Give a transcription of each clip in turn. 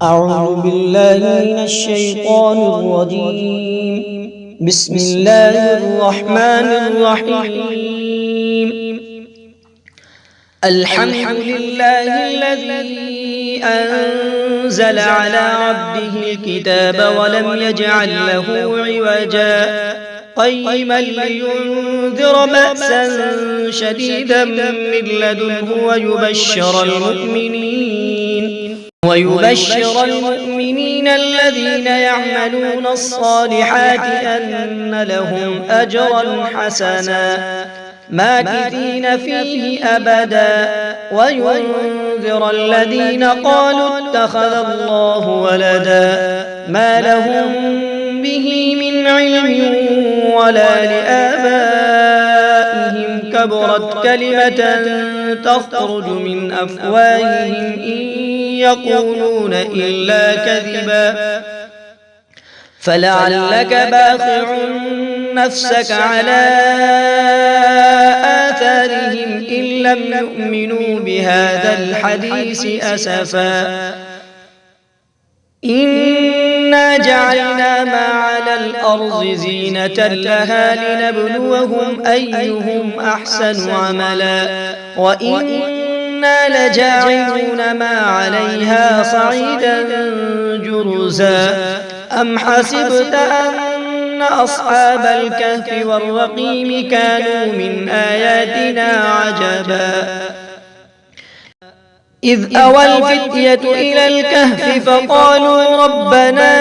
أعوذ بالله من الشيطان الرجيم. بسم الله الرحمن الرحيم. الحمد لله الذي أنزل على عبده الكتاب ولم يجعل له عوجا قيما لينذر بأسا شديدا من لدنه ويبشر المؤمنين الذين يعملون الصالحات أن لهم أجرا حسنا ماكثين فيه أبدا وينذر الذين قالوا اتخذ الله ولدا ما لهم به من علم ولا لآبائهم كبرت كلمة تخرج من أفواههم إن يقولون إلا كذبا فلعلك باخع نفسك على آثارهم إن لم يؤمنوا بهذا الحديث أسفا إنا جعلنا ما على الأرض زينة لها لنبلوهم أيهم أحسن عملا وإنا لجاعلون ما عليها صعيدا جرزا أم حسبت أن أصحاب الكهف والرقيم كانوا من آياتنا عجبا إذ أوى الفتية إلى الكهف فقالوا ربنا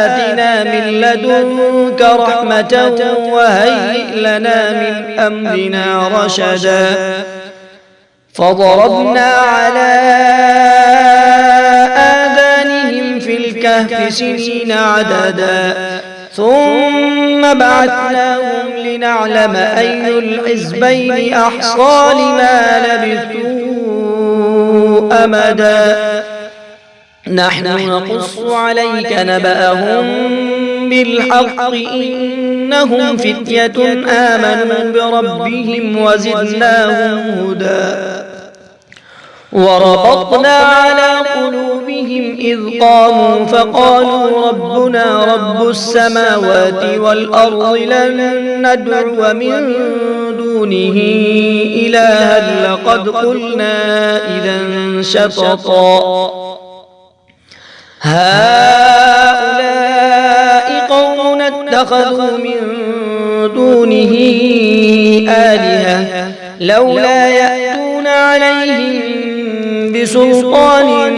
آتنا من لدنك رحمة وهيئ لنا من أمرنا رشدا فضربنا على آذانهم في الكهف سنين عددا ثم بعثناهم لنعلم أي الحزبين أحصى لما لبثوا أمدا نحن نقص عليك نبأهم بالحق إنهم فتية آمنوا بربهم وزدناهم هدى وربطنا على قلوبهم إذ قاموا فقالوا ربنا رب السماوات والأرض لن ندعو من دونه إلها لقد قلنا إذا شططا هؤلاء قوم اتخذوا من دونه آلهة لولا يأتون عليهم بسلطان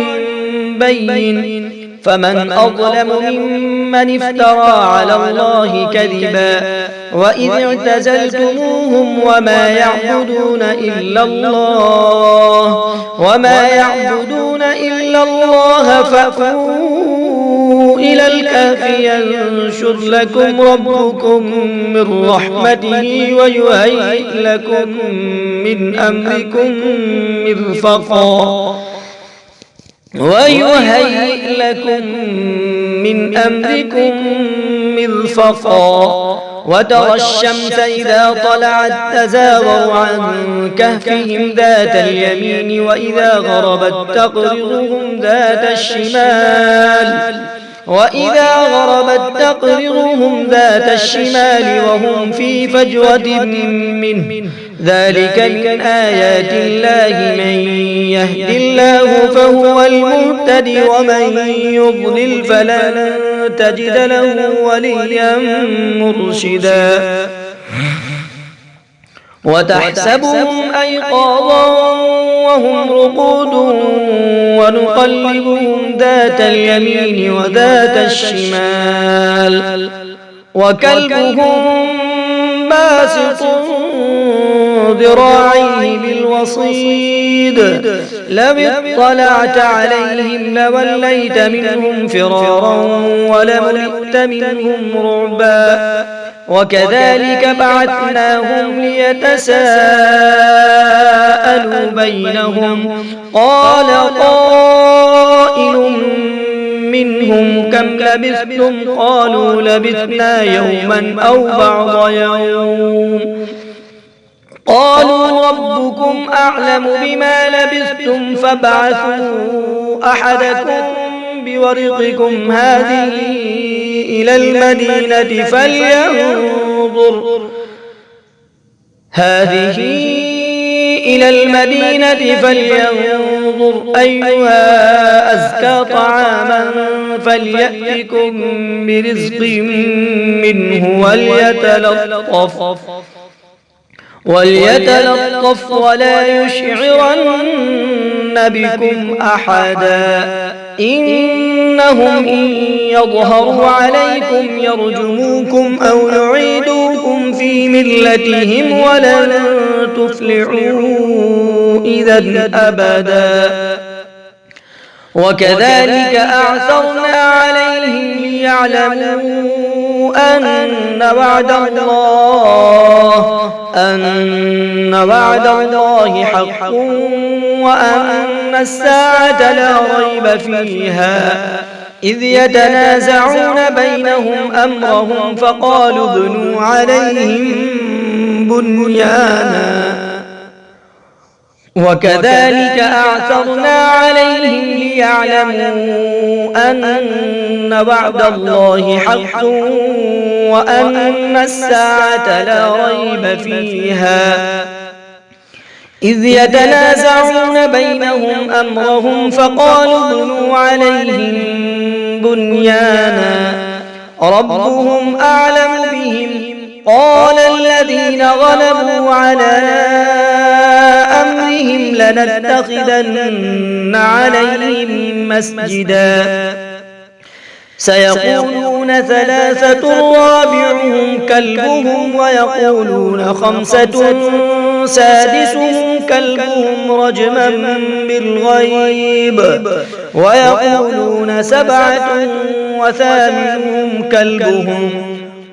بين فمن أظلم ممن افترى على الله كذبا وإذ اعتزلتموهم وما يعبدون إلا الله فأووا إلى الكهف ينشر لكم ربكم من رحمته ويهيئ لكم من أمركم مرفقا وترى الشمس إذا طلعت تزاور عن كهفهم ذات اليمين وإذا غربت تقرضهم ذات الشمال وهم في فجوة منه ذلك من آيات الله من يهد الله فهو المهتد ومن يضلل فلن تجد له وليا مرشدا وتحسبهم أيقاظا وهم رقود ونقلبهم ذات اليمين وذات الشمال وكلبهم باسط ذراعيه بالوصيد لو اطلعت عليهم لوليت منهم فرارا ولملئت منهم رعبا وكذلك بعثناهم ليتساءلوا بينهم قال قائل منهم كم لبثتم قالوا لبثنا يوما أو بعض يوم قالوا ربكم أعلم بما لبثتم فابعثوا أحدكم بورقكم هذه إلى المدينة فلينظر أيها أزكى طعاما فليأتكم برزق منه وليتلطف ولا يشعرن بكم أحدا إنهم إن يظهروا عليكم يرجموكم أو يعيدوكم في ملتهم ولن تفلحوا إذا أبدا وكذلك أعثرنا عليهم ليعلموا أن وعد الله حق وأن الساعة لا ريب فيها إذ يتنازعون بينهم أمرهم فقالوا ابنوا عليهم بنيانا وكذلك أعثرنا عليهم ليعلموا أن وعد الله حق وأن الساعة لا ريب فيها إذ يتنازعون بينهم أمرهم فقالوا ابنوا عليهم بنيانا ربهم أعلم بهم قال الذين غلبوا على أمرهم لنتخذن عليهم مسجدا سيقولون ثلاثة رابعهم كلبهم ويقولون خمسة سادسهم كلبهم رجما بالغيب ويقولون سبعة وثامنهم كلبهم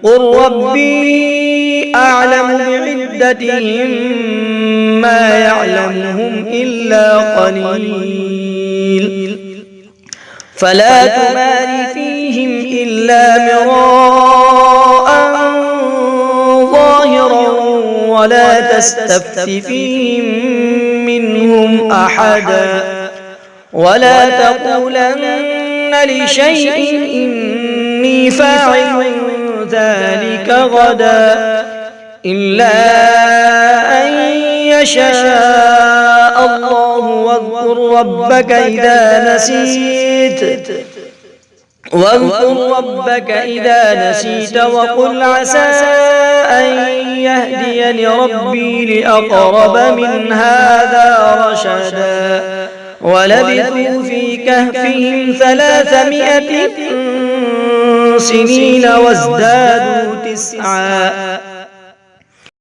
قل ربي أعلم بعدتهم ما يعلمهم إلا قليل فلا تمار فيهم إلا مراء ظاهرا ولا تستفت فيهم منهم أحدا ولا تقولن لشيء إني فاعل ذلك غدا إلا أن يشاء الله واذكر ربك إذا نسيت وقل عسى أن يهديني ربي لأقرب من هذا رشدا ولبثوا في كهفهم 300 سنين وازدادوا 9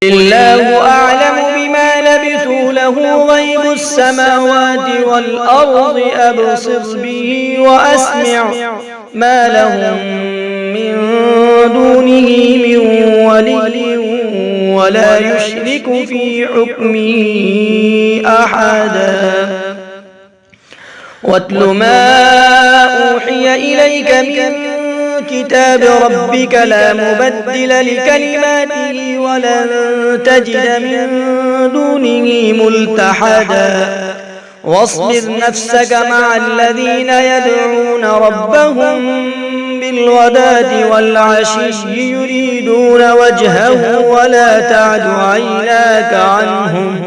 الله أعلم بما لبثوا له غيب السماوات والأرض أبصر به وأسمع ما لهم من دونه من ولي ولا يشرك في حكمه أحدا واتل ما أوحي إليك من كتاب ربك لا مبدل لكلماته ولن تجد من دونه ملتحدا واصبر نفسك مع الذين يدعون ربهم بالغداة والعشي يريدون وجهه ولا تعد عيناك عنهم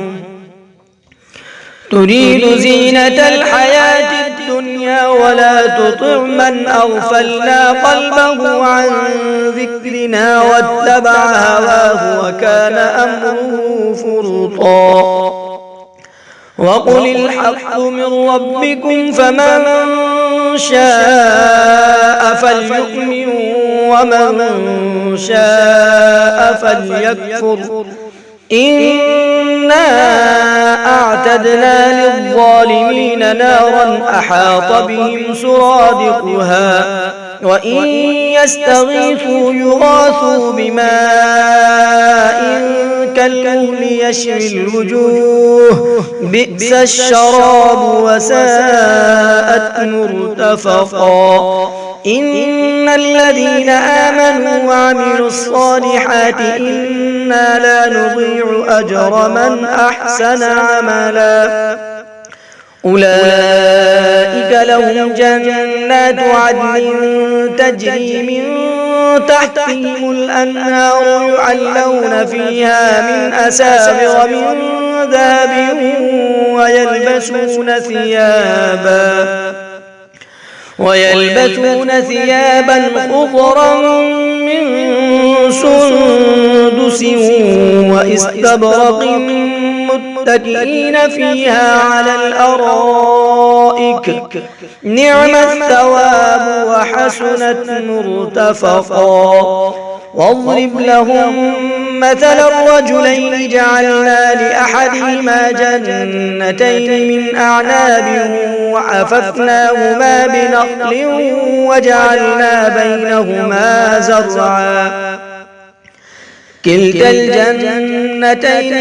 تريد زينة الحياة الدنيا ولا تطع من أغفلنا قلبه عن ذكرنا واتبع هواه وكان أمره فرطا وقل الحق من ربكم فمن شاء فليؤمن ومن شاء فليكفر إنا أعتدنا للظالمين نارا أحاط بهم سرادقها وإن يستغيثوا يغاثوا بماء كالمهل يشوي الوجوه بئس الشراب وساءت مرتفقا إن الذين آمنوا وعملوا الصالحات إنا لا نضيع أجر من أحسن عملا أولئك لهم جنات عدن تجري من تحتهم الأنهار يحلون فيها من أساور من ذهب ويلبسون ثيابا خضرا من سندس واستبرق متكئين فيها على الأرائك نعم الثواب وحسنت مرتفقا واضرب لهم مثل الرجلين جعلنا لأحدهما جنتين من أعناب وحففناهما بنخل وجعلنا بينهما زرعا كلتا الجنتين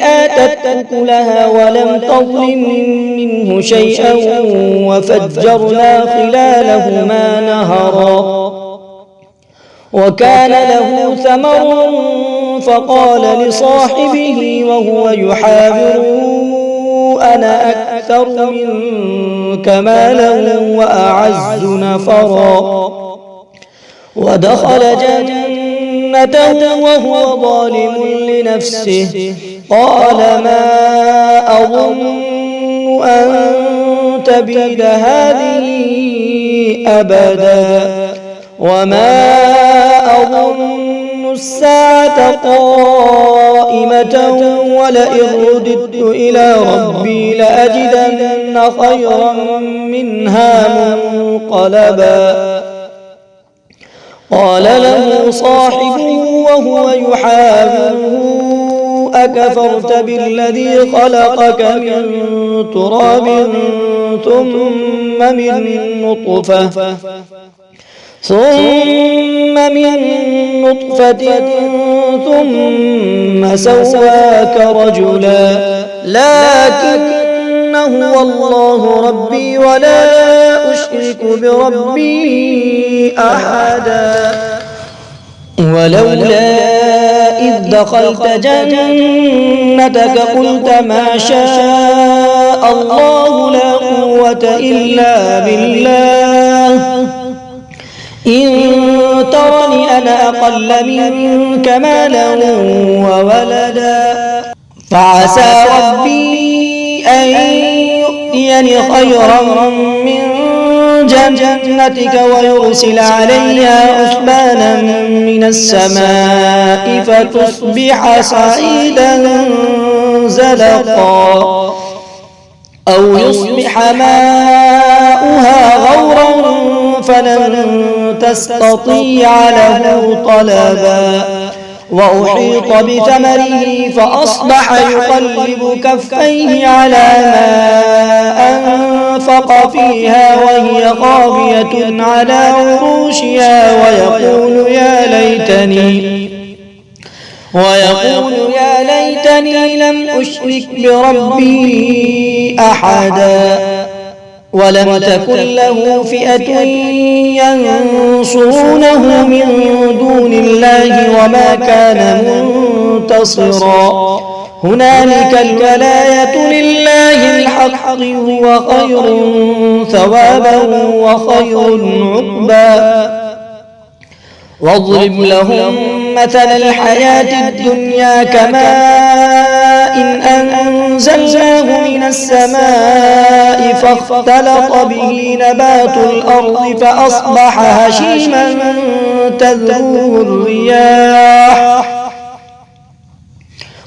آتت أكلها ولم تظلم منه شيئا وفجرنا خلالهما نهرا وكان له ثمر فقال لصاحبه وهو يحاوره أنا أكثر منك مالا وأعز نفرا ودخل جنته وهو ظالم لنفسه قال ما أظن أن تبيد هذه أبدا وما أظن الساعة قائمة ولئن رددت إلى ربي لأجدن خيرا منها منقلبا قال له صاحبه وهو يحاوره أكفرت بالذي خلقك من تراب ثم من نطفة ثم سواك رجلا لكن هو الله ربي ولا أشرك بربي أحدا ولولا إذ دخلت جنتك قلت ما شاء الله لا قوة إلا بالله إن ترني أنا أقل منك مالا وولدا فعسى ربي أن يؤتيني خيرا من جنتك ويرسل عليها حسبانا من السماء فتصبح صعيدا زلقا أو يصبح ماؤها غورا فلن تستطيع له طلبا وأحيط بثمره فأصبح يقلب كفيه على ما أنفق فيها وهي خاوية على عروشها ويقول يا ليتني لم أشرك بربي أحدا ولم تكن له فئة ينصرونه من دون الله وما كان منتصرا هنالك الولاية لله الحق هو خير ثوابا وخير عقبا واضرب لهم مثل الحياة الدنيا كماء إن أنزلناه من السماء فاختلط به نبات الأرض فأصبح هشيما تذروه الرياح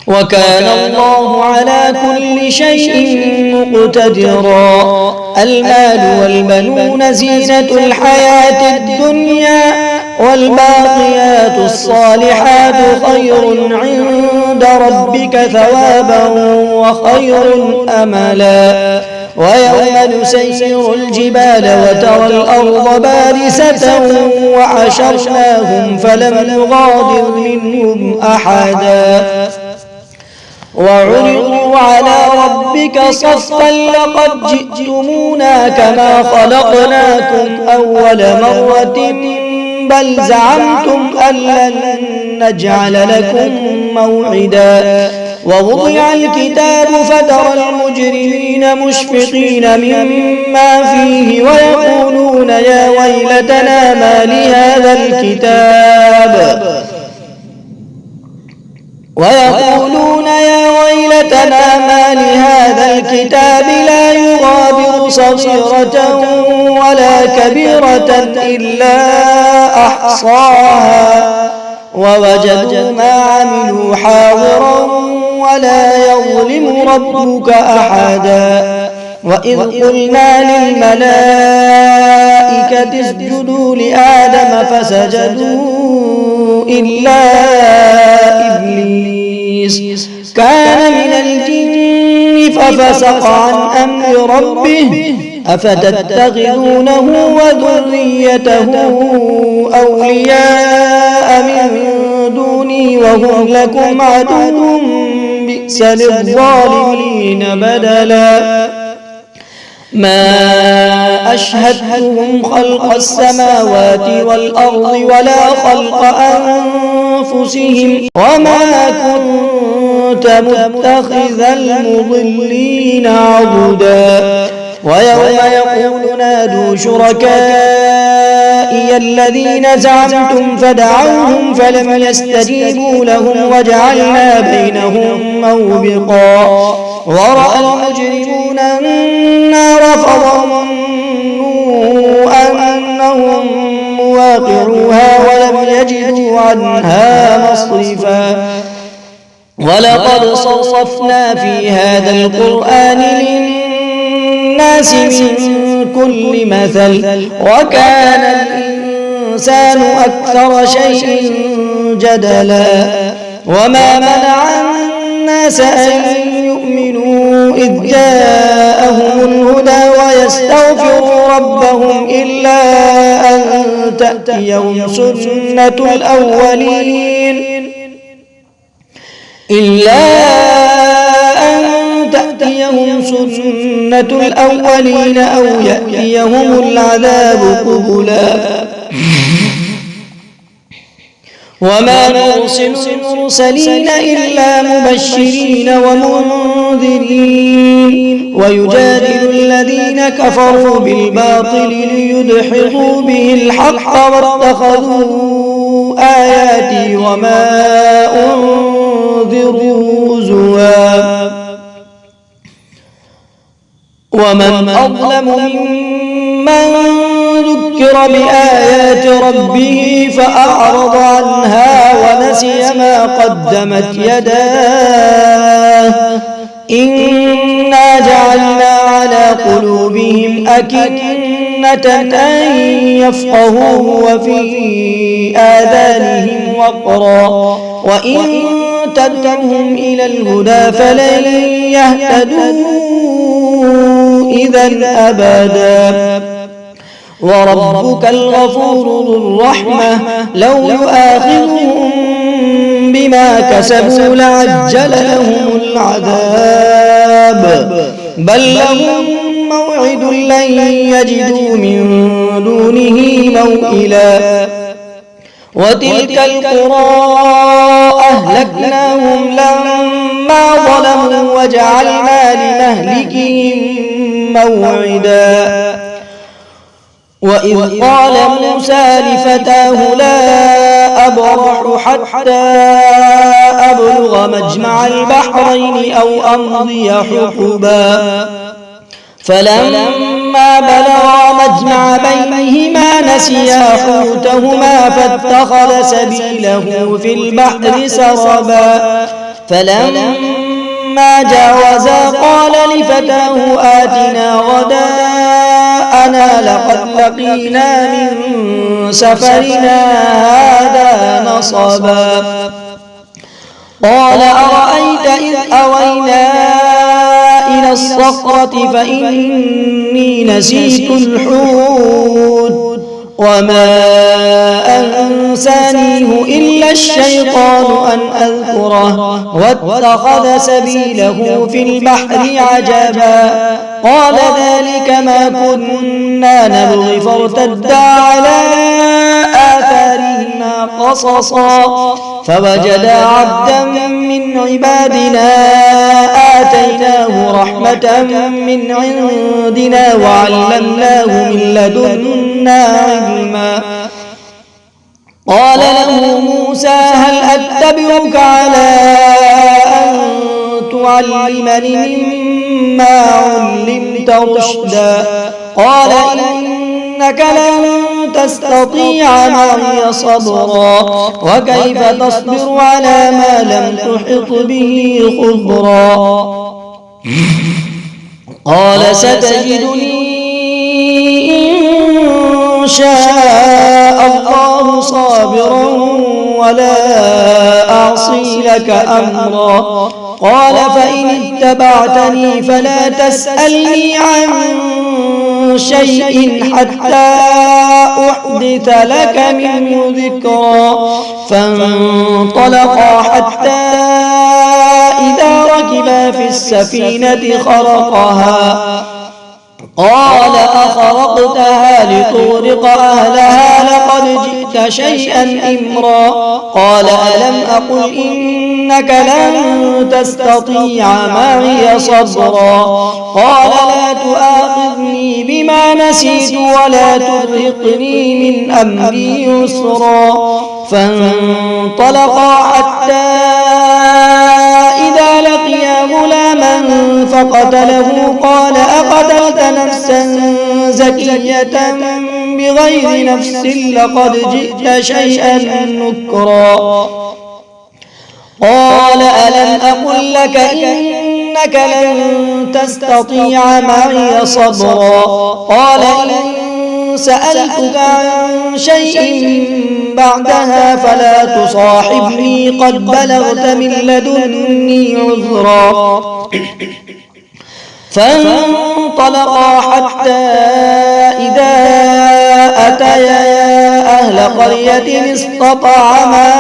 وكان الله على كل شيء مقتدرا المال والبنون زينة الحياة الدنيا والباقيات الصالحات خير عند ربك ثوابا وخير أملا ويوم نسير الجبال وترى الأرض بارزة وحشرناهم فلم نغادر منهم أحدا وعرضوا على ربك صفا لقد جئتمونا كما خلقناكم أول مرة بل زعمتم أن لن نجعل لكم موعدا ووضع الكتاب فترى المجرمين مشفقين مما فيه ويقولون يا ويلتنا ما لهذا الكتاب لا يغادر صغيرة ولا كبيرة إلا أحصاها ووجدوا ما عملوا حاضرا ولا يظلم ربك أحدا وإذ قلنا للملائكة اسجدوا لآدم فسجدوا إلا إبليس كان من الجن ففسق عن أمر ربه أفتتخذونه وذريته أولياء من دوني وهم لكم عدو بئس للظالمين بدلا ما أشهدتهم خلق السماوات والأرض ولا خلق أنفسهم وما كنت متخذ المضلين عضدا ويوم يقول نادوا شركائي الذين زعمتم فدعوهم فلم يستجيبوا لهم وجعلنا بينهم موبقا ورأى المجرمون النار فظنوا أنهم مواقعوها ولم يجدوا عنها مصرفا ولقد صرفنا في هذا القرآن للناس من كل مثل وكان الإنسان أكثر شيء جدلا وما منع الناس أن يؤمنوا إذ جاءهم الهدى ويستغفروا ربهم إلا أن تأتيهم سنة الأولين أو يأتيهم العذاب قبلا وما نرسل المرسلين إلا مبشرين ومنذرين ويجادل الذين كفروا بالباطل ليدحضوا به الحق واتخذوا آياتي وما أنذروا هزوا ومن أظلم ممن ذكر بآيات ربه فأعرض عنها ونسي ما قدمت يداه إنا جعلنا على قلوبهم أكنة أن يفقهوه وفي آذانهم وقرا وإن تدعوهم إلى الهدى فلن يهتدوا إذا أبدا وربك الغفور ذو الرحمة لو يؤاخذهم بما كسبوا لعجل لهم العذاب بل لهم موعد لن يجدوا من دونه موئلا وتلك القرى أهلكناهم لما ظلموا وجعلنا لمهلكهم موعدا وإذ قال موسى لفتاه لا أبرح حتى أبلغ مجمع البحرين أو أمضي حقبا فلما بلغا مجمع بينهما نسيا حوتهما فاتخذ سبيله في البحر سربا فلما جاوزا قال لفتاه آتنا غداءنا لقد لقينا من سفرنا هذا نصبا قال أرأيت إذ أوينا إلى الصخرة فإني نسيت الحوت وما أنسانيه إلا الشيطان أن أذكره واتخذ سبيله في البحر عجبا قال ذلك ما كنا نبغي فارتدا على آثارهما قصصا فوجدا عبدا من عبادنا آتيناه رحمة من عندنا وعلمناه من لدنا علما قال له موسى هل أتبعك على أن تعلمني مما علمت رشدا قال إنك لن تستطيع معي صبرا وكيف تصبر على ما لم تحط به خبرا قال ستجدني إن شاء الله صابرا ولا أعصي لك أمرا قال فإن اتبعتني فلا تسألني عن شيء حتى أحدث لك منه ذكرا فانطلقا حتى إذا ركبا في السفينة خرقها قال أخرقتها لتغرق أهلها لقد جئت شيئا إمرا قال ألم أقل إنك لن تستطيع معي صبرا قال لا تؤاخذني بما نسيت ولا ترهقني من أمري يسرا فانطلقا حتى إذا لقيا غلاما فقتله قال أقتلت نفسا زكية بغير نفس لقد جئت شيئا نكرا قال ألم أقل لك إنك لن تستطيع معي صبرا قال إن سألتك عن شيء بعدها فلا تصاحبني قد بلغت من لدني عذرا فانطلقا حتى إذا أتيا أهل قرية استطعما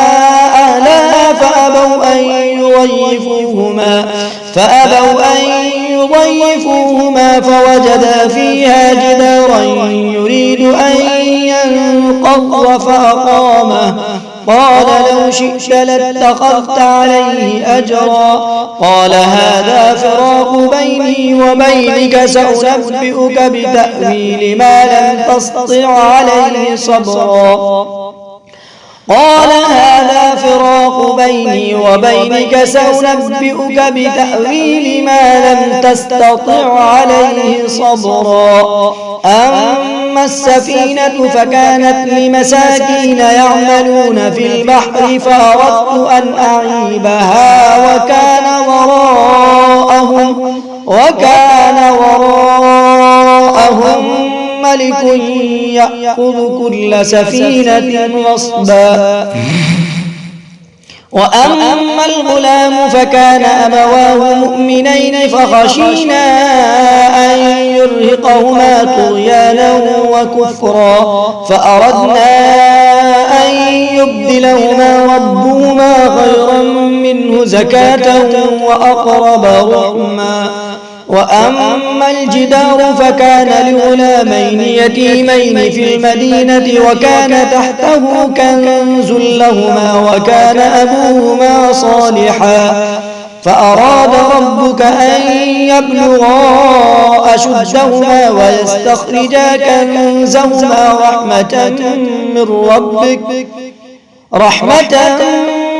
أهلها فأبوا أن يضيفوهما فوجدا فيها جدارا يريد أن ينقض فأقامه قال لو شئت لاتخذت عليه أجرا قال هذا فراق بيني وبينك سأنبئك بتأويل ما لم تستطع عليه صبرا قال هذا فراق بيني وبينك سأنبئك بتأويل ما لم تستطع عليه صبرا أما السفينة فكانت لمساكين يعملون في البحر فأردت أن أعيبها وكان وراءهم ملك يأخذ كل سفينة غصبا وأما الغلام فكان أبواه مؤمنين فخشينا أن يرهقهما طغيانا وكفرا فأردنا أن يبدلهما ربهما خيرا منه زكاة وأقرب رحما وأما الجدار فكان لغلامين يتيمين في المدينة وكان تحته كنز لهما وكان أبوهما صالحا فأراد ربك أن يبلغا أشدهما ويستخرجا كنزهما رحمة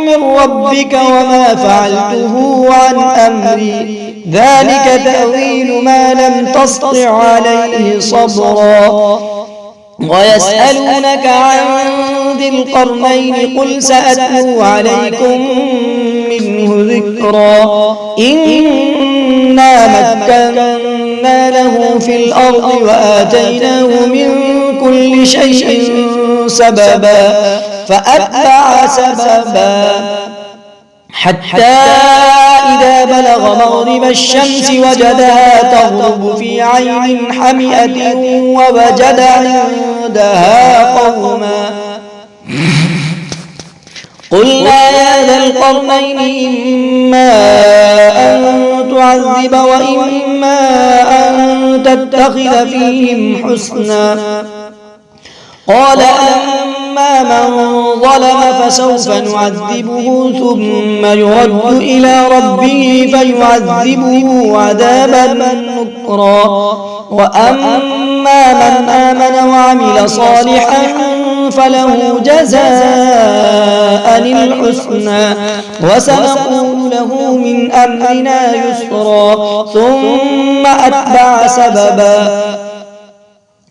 من ربك وما فعلته عن أمري ذلك تأويل ما لم تسطع عليه صبرا ويسألونك عن ذي القرنين قل سأتلو عليكم منه ذكرا إنا مكنا له في الأرض وآتيناه من كل شيء سببا فأتبع سببا حتى إذا بلغ مغرب الشمس وجدها تغرب في عين حمئة ووجد عندها قوما قلنا يا ذا القرنين إما أن تعذب وإما أن تتخذ فيهم حسنا. قال أما من ظلم فسوف نعذبه ثم يرد إلى ربه فيعذبه عذابا نكرا. وأما من آمن وعمل صالحا فله جزاء الحسنى وسنقول له من أمرنا يسرا. ثم أتبع سببا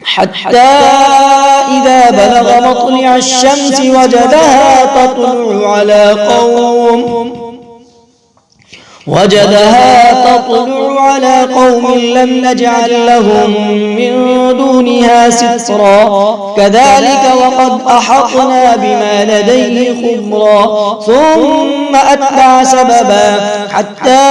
حتى إذا بلغ مطلع الشمس وجدها تطلع على قوم لم نجعل لهم من دونها سترا. كذلك وقد أحطنا بما لديه خبرا. ثم أتبع سببا حتى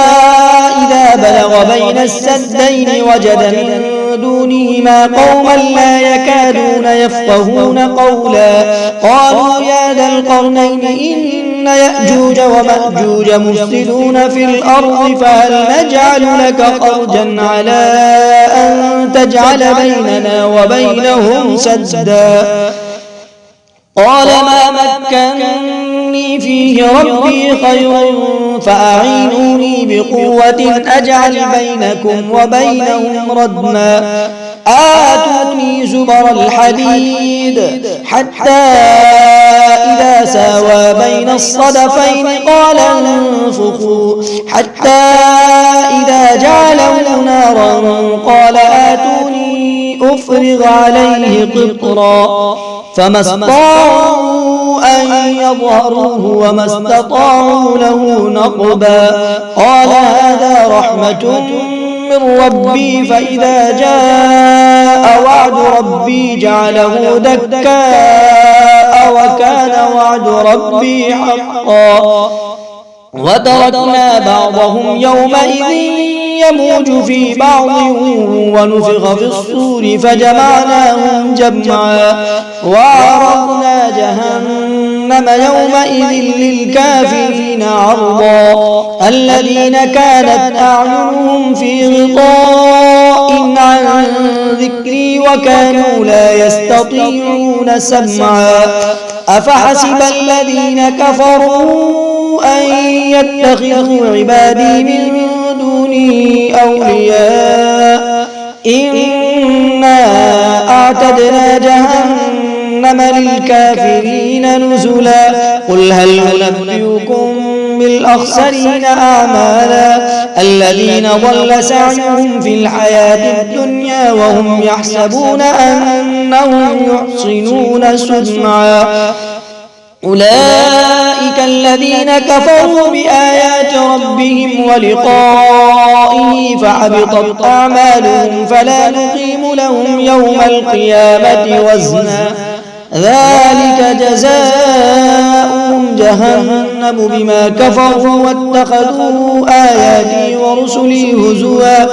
إذا بلغ بين السدين وجد من دونهما قوما لا يكادون يفقهون قولا. قالوا يا ذا القرنين إن يأجوج ومأجوج مفسدون في الأرض فهل نجعل لك خرجا على أن تجعل بيننا وبينهم سدا. قال ما مكنني فيه ربي خير فأعينوني بقوة أجعل بينكم وبينهم ردما. آتوني زبر الحديد حتى إذا ساوى بين الصدفين قال انفخوا حتى إذا جعله نارا قال آتوني أفرغ عليه قطرا. فما استطاعوا أن يظهروه وما استطاعوا له نقبا. قال هذا رحمة من ربي فإذا جاء وعد ربي جعله دكاء وكان وعد ربي حقا. وتركنا بعضهم يومئذ يموج في بعض ونفخ في الصور فجمعناهم جمعا. وعرضنا جهنم يومئذ للكافرين عرضا. الذين كانت أعينهم في غطاء عن ذكري وكانوا لا يستطيعون سمعا. أفحسب الذين كفروا أن يتخذوا عبادي من دوني أولياء إنا أعتدنا جهنم للكافرين نزلا. قل هل ننبئكم بالأخسرين أعمالا الذين ضل سعيهم في الحياة الدنيا وهم يحسبون أنهم يحسنون صنعا. أولئك الذين كفروا بآيات ربهم ولقائه فحبطت أعمالهم فلا نقيم لهم يوم القيامة وزنا. ذلك جزاؤهم جهنم بما كفروا واتخذوا آياتي ورسلي هزوا.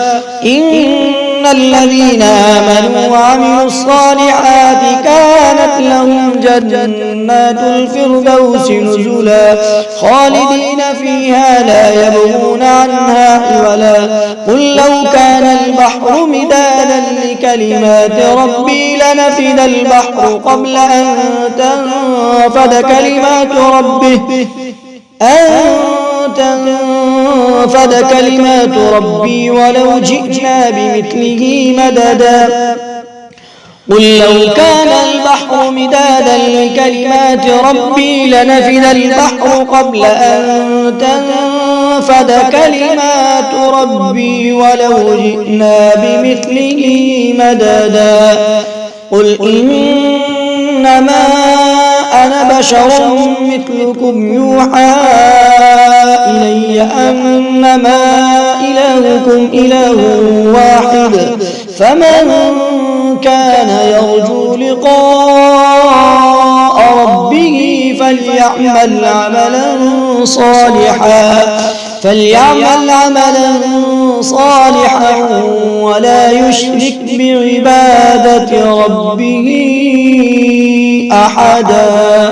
إن الذين آمنوا وعملوا الصالحات كانت لهم جنات الفردوس نزلا خالدين فيها لا يبغون عنها حولا. قل لو كان البحر مدادا لكلمات ربي لنفد البحر قبل أن تنفد كلمات ربي ولو جئنا بمثله مددا. قل لو كان البحر مدادا لكلمات ربي لنفد البحر قبل أن تنفد كلمات ربي ولو جئنا بمثله مددا. قل إنما أنا بشر مثلكم يوحى إلي أنما إلهكم إله واحد فمن كان يرجو لقاء ربه فليعمل عملا صالحا ولا يشرك بعبادة ربه أحدا.